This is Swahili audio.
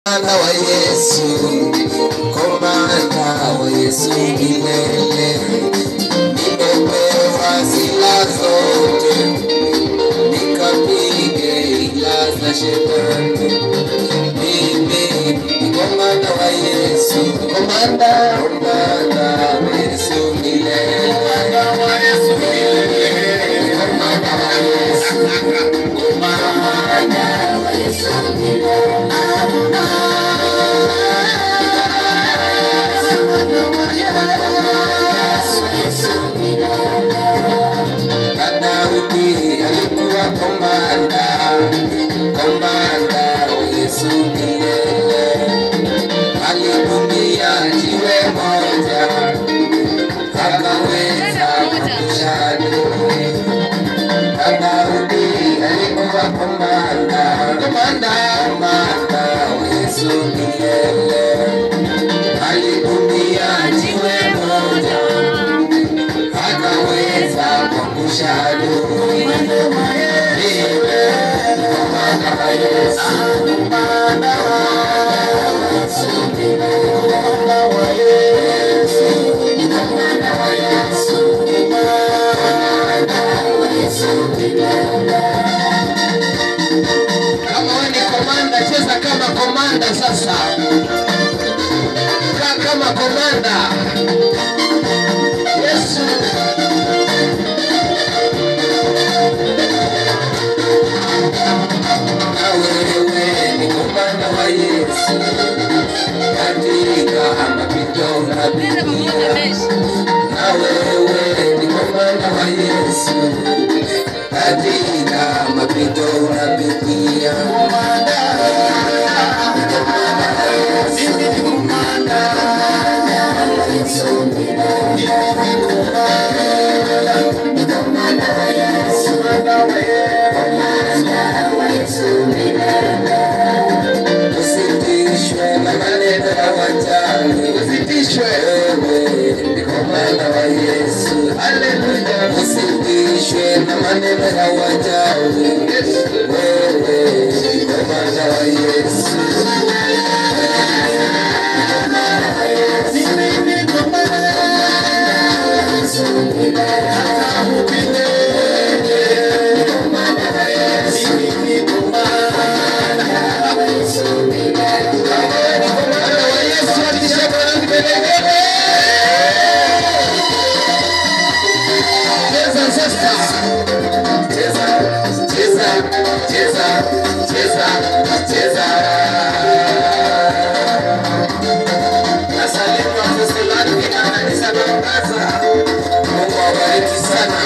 Komanda wa Yesu, komanda wa Yesu milele. Nimepewa silaha zote, nikapige ila za shetani. Mimi ni komanda wa Yesu, komanda wa Yesu milele. Komanda wa Yesu milele. Komanda wa Yesu, komanda wa Yesu milele. Alikuwa komanda wa Yesu milele. Alitumia jiwe moja akaweza kuangusha adui. Daudi alikuwa komanda wa Yesu milele. Alitumia jiwe moja akaweza kuangusha adui. Kama wewe ni komanda, cheza kama komanda sasa. Kaa kama komanda. Yesu. Na wewe ni komanda wa Yesu. Katika mapito unapitia. Na wewe ni komanda wa Yesu. Katika mapito unapitia. Mimi ni komanda wa Yesu. Usitishwe na maneno ya wachawi. Usitishwe, wewe ni komanda wa Yesu. Haleluya. Usitishwe na maneno ya wachawi. Wewe ni komanda wa Yesu. Cheza. Nasalimu Apostolani na kanisa la Gaza. Mungu awabariki sana.